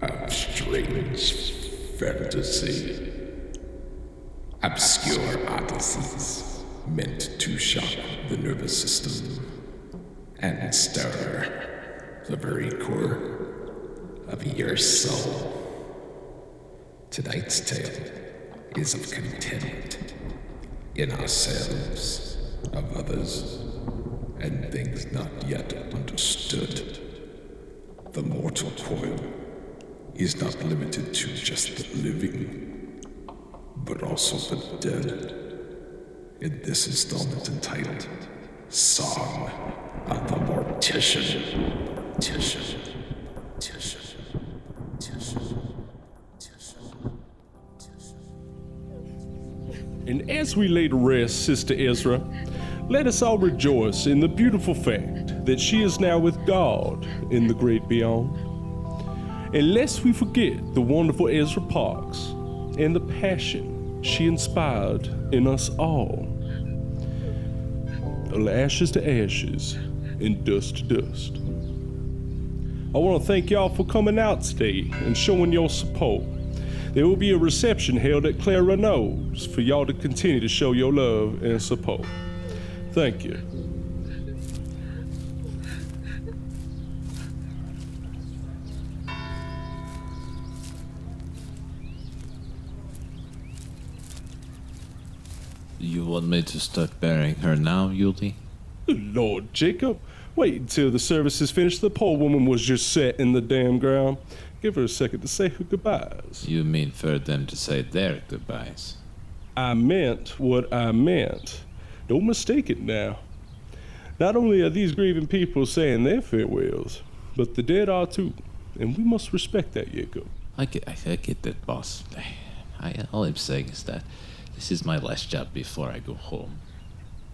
of strange fantasy, obscure odysseys meant to shock the nervous system and stir the very core of your soul. Tonight's tale is of content in ourselves, of others, and things not yet understood. The mortal coil is not limited to just the living, but also the dead. In this installment entitled Song of the Mortician. And as we lay to rest Sister Ezra, let us all rejoice in the beautiful fact that she is now with God in the great beyond. And lest we forget the wonderful Ezra Parks and the passion she inspired in us all. Ashes to ashes and dust to dust. I want to thank y'all for coming out today and showing your support. There will be a reception held at Claire Renault's for y'all to continue to show your love and support. Thank you. You want me to start burying her now, Yuli? Lord Jacob, wait until the service is finished. The poor woman was just set in the damn ground. Give her a second to say her goodbyes. You mean for them to say their goodbyes? I meant what I meant. Don't mistake it now. Not only are these grieving people saying their farewells, but the dead are too, and we must respect that, Jacob. I get that, boss. All I'm saying is that this is my last job before I go home.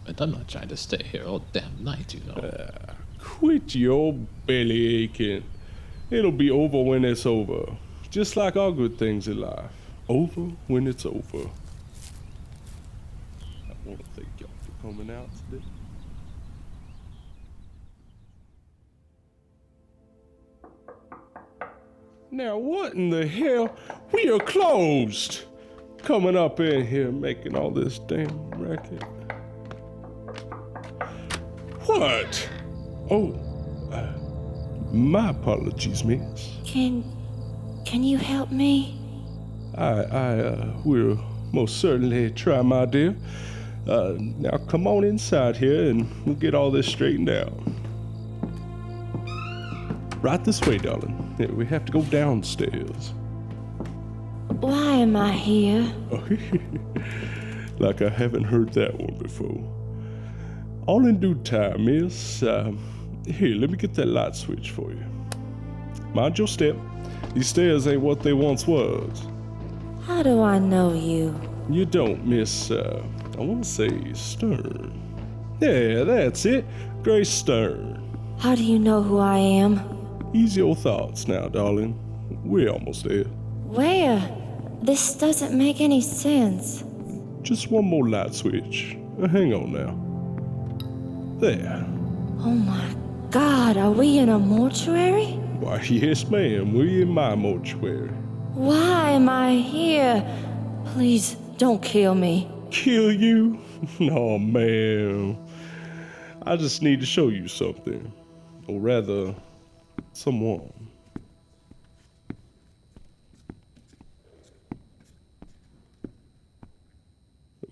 And I'm not trying to stay here all damn night, you know. Quit your belly aching. It'll be over when it's over. Just like all good things in life. Over when it's over. I want to thank y'all for coming out today. Now what in the hell? We are closed! Coming up in here making all this damn racket. What? Oh, my apologies, miss. Can you help me? I will most certainly try, my dear. Now come on inside here and we'll get all this straightened out. Right this way, darling. Yeah, we have to go downstairs. Why am I here? Like I haven't heard that one before. All in due time, miss. Here, let me get that light switch for you. Mind your step. These stairs ain't what they once was. How do I know you? You don't, miss, I want to say Stern. Yeah, that's it. Grace Stern. How do you know who I am? Ease your thoughts now, darling. We're almost there. Where? This doesn't make any sense. Just one more light switch. Hang on now. There. Oh my God, are we in a mortuary? Why, yes, ma'am. We're in my mortuary. Why am I here? Please, don't kill me. Kill you? No, ma'am. I just need to show you something. Or rather, someone.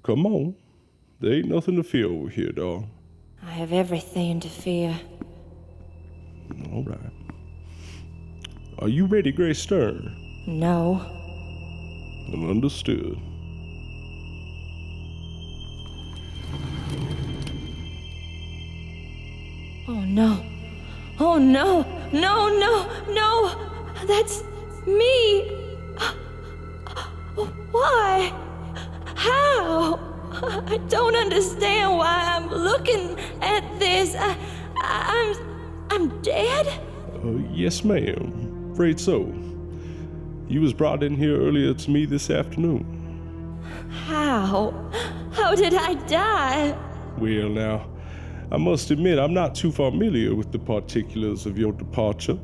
Come on. There ain't nothing to fear over here, dog. I have everything to fear. All right. Are you ready, Grace Stern? No. Understood. Oh no. Oh no. No, no, no. That's me. Why? How? I don't understand why I'm looking at this. I'm dead? Yes, ma'am. Afraid so. You was brought in here earlier to me this afternoon. How? How did I die? Well, now, I must admit I'm not too familiar with the particulars of your departure.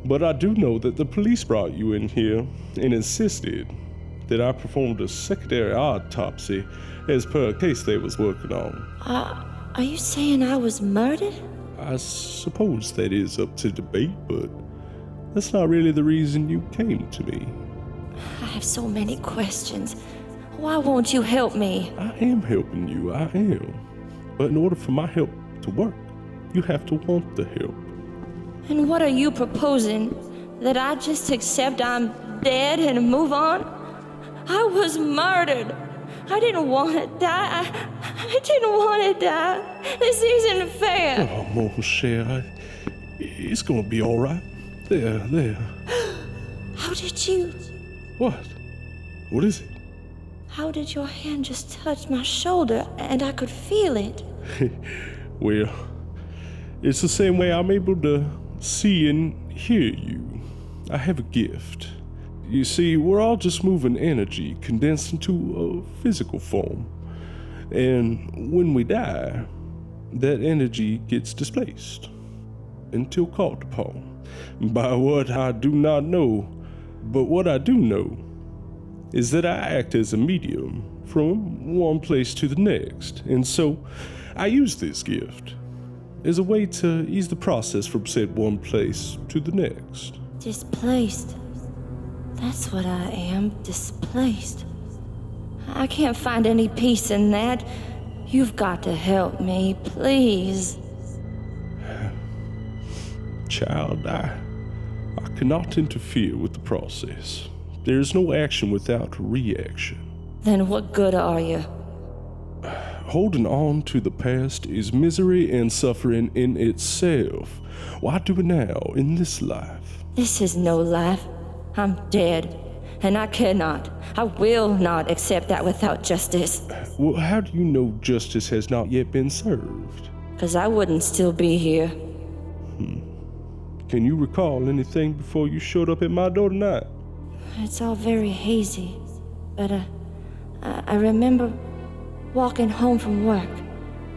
But I do know that the police brought you in here and insisted that I performed a secondary autopsy as per a case they was working on. Are you saying I was murdered? I suppose that is up to debate, but that's not really the reason you came to me. I have so many questions. Why won't you help me? I am helping you, I am. But in order for my help to work, you have to want the help. And what are you proposing? That I just accept I'm dead and move on? I was murdered. I didn't want to die. I didn't want to die. This isn't fair. Oh, mon cher, it's gonna be all right. There. How did you... What? What is it? How did your hand just touch my shoulder and I could feel it? Well, it's the same way I'm able to see and hear you. I have a gift. You see, we're all just moving energy condensed into a physical form. And when we die, that energy gets displaced until called upon. By what I do not know, but what I do know is that I act as a medium from one place to the next. And so I use this gift as a way to ease the process from said one place to the next. Displaced. That's what I am, displaced. I can't find any peace in that. You've got to help me, please. Child, I cannot interfere with the process. There is no action without reaction. Then what good are you? Holding on to the past is misery and suffering in itself. Why do it now, in this life? This is no life. I'm dead. And I cannot, I will not accept that without justice. Well, how do you know justice has not yet been served? 'Cause I wouldn't still be here. Can you recall anything before you showed up at my door tonight? It's all very hazy. But I remember walking home from work,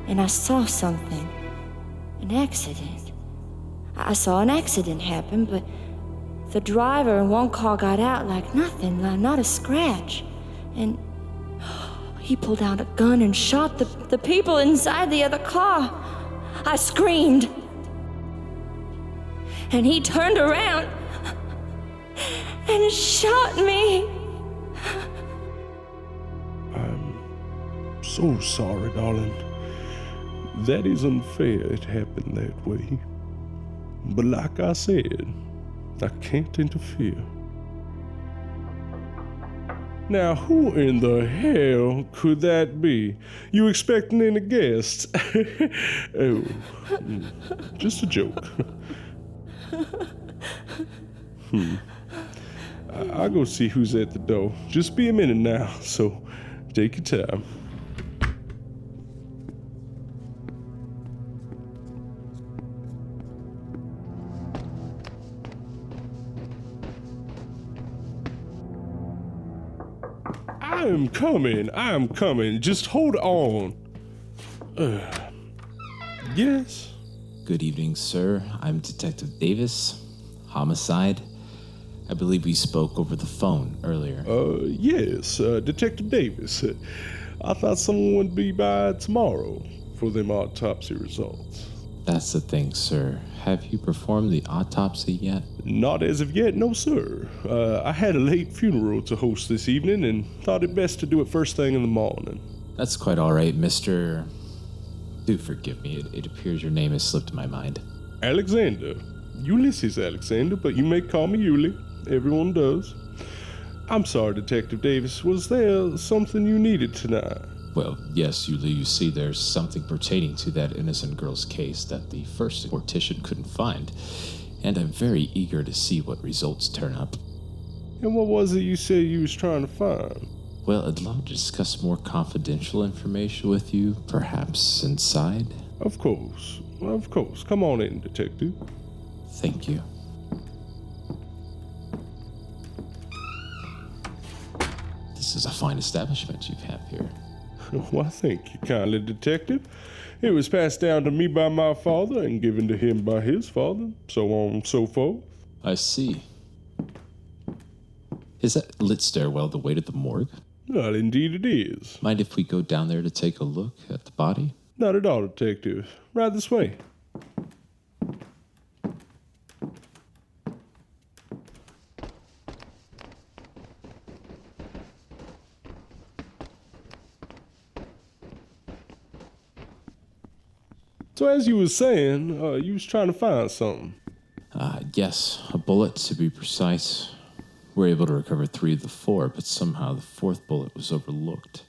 and I saw something. An accident. I saw an accident happen, but the driver in one car got out like nothing, not a scratch. And he pulled out a gun and shot the people inside the other car. I screamed. And he turned around and shot me. I'm so sorry, darling. That is unfair it happened that way. But like I said, I can't interfere. Now, who in the hell could that be? You expecting any guests? Oh, just a joke. I'll go see who's at the door. Just be a minute now, so take your time. I'm coming. Just hold on. Yes? Good evening, sir. I'm Detective Davis. Homicide. I believe we spoke over the phone earlier. Yes, Detective Davis. I thought someone would be by tomorrow for them autopsy results. That's the thing, sir. Have you performed the autopsy yet? Not as of yet, no, sir. I had a late funeral to host this evening and thought it best to do it first thing in the morning. That's quite all right, Mr. Do forgive me. It appears your name has slipped my mind. Alexander. Ulysses Alexander, but you may call me Uli. Everyone does. I'm sorry, Detective Davis. Was there something you needed tonight? Well, yes, you see, there's something pertaining to that innocent girl's case that the first Mortician couldn't find, and I'm very eager to see what results turn up. And what was it you said you was trying to find? Well, I'd love to discuss more confidential information with you, perhaps inside. Of course. Come on in, Detective. Thank you. This is a fine establishment you have here. Why, thank you kindly, Detective. It was passed down to me by my father and given to him by his father, so on and so forth. I see. Is that lit stairwell the way to the morgue? Well, indeed it is. Mind if we go down there to take a look at the body? Not at all, Detective. Right this way. So as you was saying, you was trying to find something. Yes, a bullet to be precise. We're able to recover 3 of the 4, but somehow the 4th bullet was overlooked.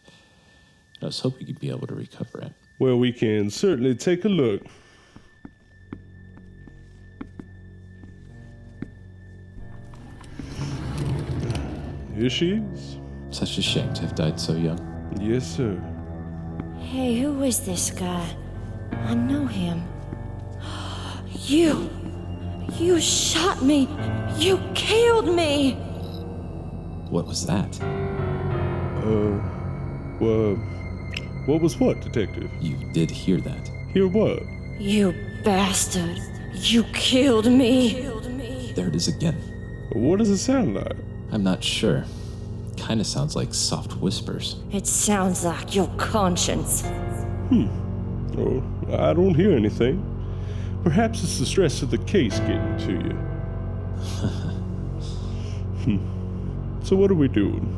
I was hoping you'd be able to recover it. Well, we can certainly take a look. Here she is. Such a shame to have died so young. Yes, sir. Hey, who is this guy? I know him. You! You shot me! You killed me! What was that? Well, what was what, Detective? You did hear that. Hear what? You bastard! You killed me! There it is again. What does it sound like? I'm not sure. Kinda sounds like soft whispers. It sounds like your conscience. Oh, I don't hear anything. Perhaps it's the stress of the case getting to you. So what are we doing?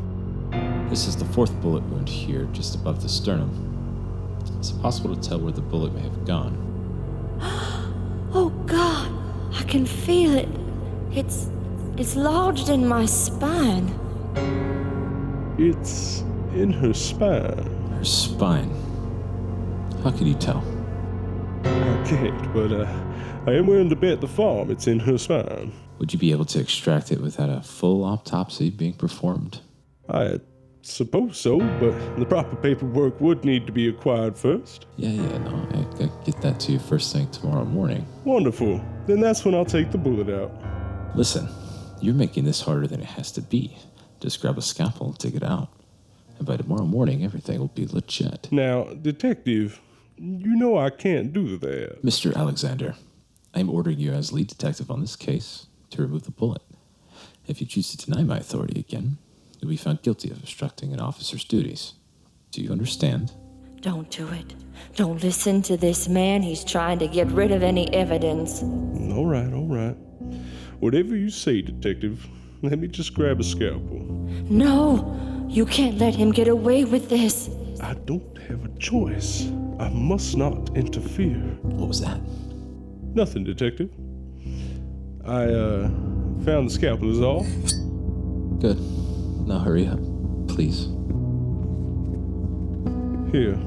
This is the 4th bullet wound here, just above the sternum. Is it possible to tell where the bullet may have gone? Oh God, I can feel it. It's lodged in my spine. It's in her spine. Her spine. How can you tell? I can't, but I am willing to bet the farm it's in her spine. Would you be able to extract it without a full autopsy being performed? I suppose so, but the proper paperwork would need to be acquired first. Yeah, no, I get that to you first thing tomorrow morning. Wonderful. Then that's when I'll take the bullet out. Listen, you're making this harder than it has to be. Just grab a scalpel and take it out. And by tomorrow morning, everything will be legit. Now, Detective, you know I can't do that. Mr. Alexander, I'm ordering you as lead detective on this case to remove the bullet. If you choose to deny my authority again, you'll be found guilty of obstructing an officer's duties. Do you understand? Don't do it. Don't listen to this man. He's trying to get rid of any evidence. All right. Whatever you say, Detective. Let me just grab a scalpel. No, you can't let him get away with this. I don't have a choice. I must not interfere. What was that? Nothing, Detective. I found the scalpel is all. Good. Now hurry up, please. Here,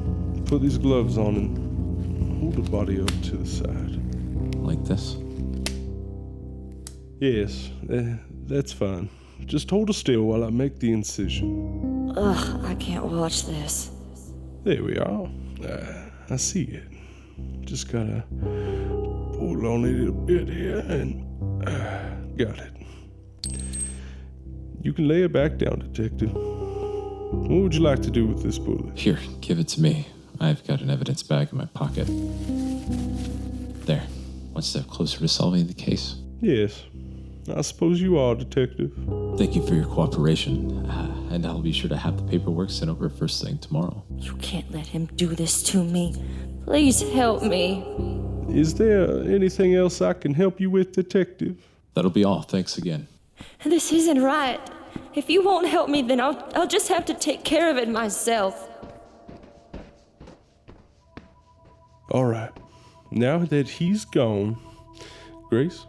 put these gloves on and hold the body up to the side. Like this? Yes, that's fine. Just hold it still while I make the incision. Ugh, I can't watch this. There we are. I see it. Just gotta pull on it a bit here and got it. You can lay it back down, Detective. What would you like to do with this bullet? Here, give it to me. I've got an evidence bag in my pocket. There. One step closer to solving the case. Yes, I suppose you are, Detective. Thank you for your cooperation, and I'll be sure to have the paperwork sent over first thing tomorrow. You can't let him do this to me. Please help me. Is there anything else I can help you with, Detective? That'll be all. Thanks again. This isn't right. If you won't help me, then I'll just have to take care of it myself. All right. Now that he's gone, Grace?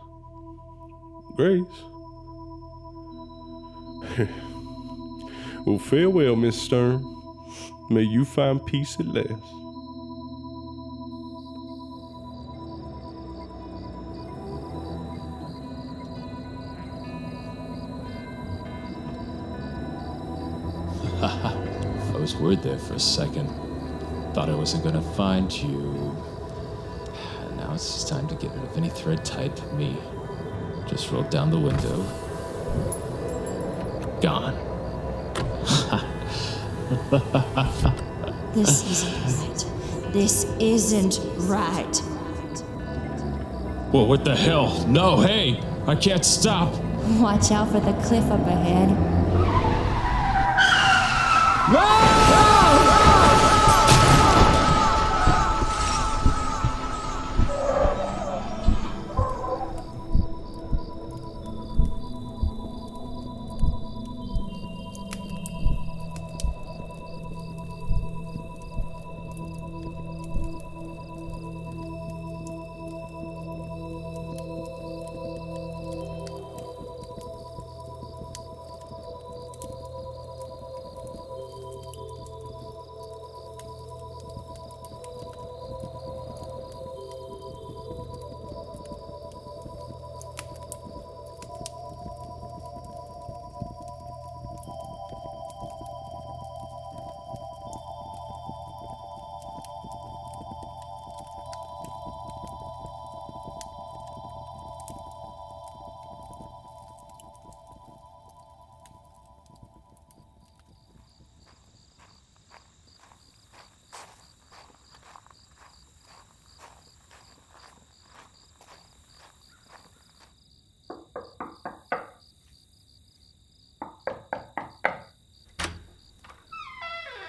Well, farewell, Miss Stern. May you find peace at last. I was worried there for a second. Thought I wasn't gonna find you. Now it's just time to get rid of any thread tied to me. Just roll down the window. Gone. This isn't right. This isn't right. Whoa, what the hell? No, hey! I can't stop! Watch out for the cliff up ahead.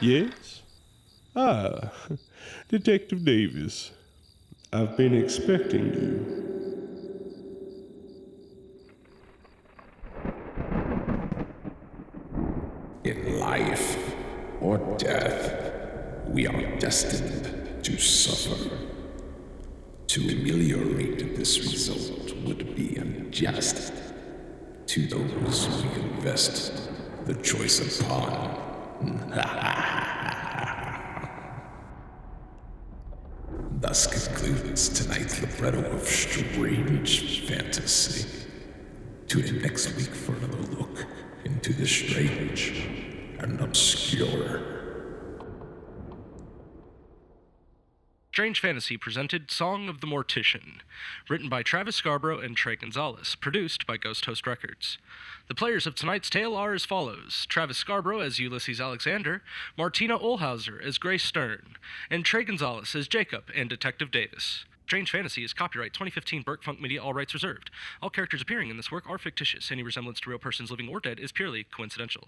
Yes? Ah, Detective Davis. I've been expecting you. In life or death, we are destined to suffer. To ameliorate this result would be unjust to those we invest the choice upon. Thus concludes tonight's libretto of strange fantasy. Tune in next week for another look into the strange and obscure. Strange Fantasy presented Song of the Mortician, written by Travis Scarbro and Trey Gonzales, produced by Ghost Host Records. The players of tonight's tale are as follows: Travis Scarbro as Ulysses Alexander, Martina Ohlhauser as Grace Stern, and Trey Gonzales as Jacob and Detective Davis. Strange Fantasy is copyright 2015 Burke Funk Media, all rights reserved. All characters appearing in this work are fictitious. Any resemblance to real persons living or dead is purely coincidental.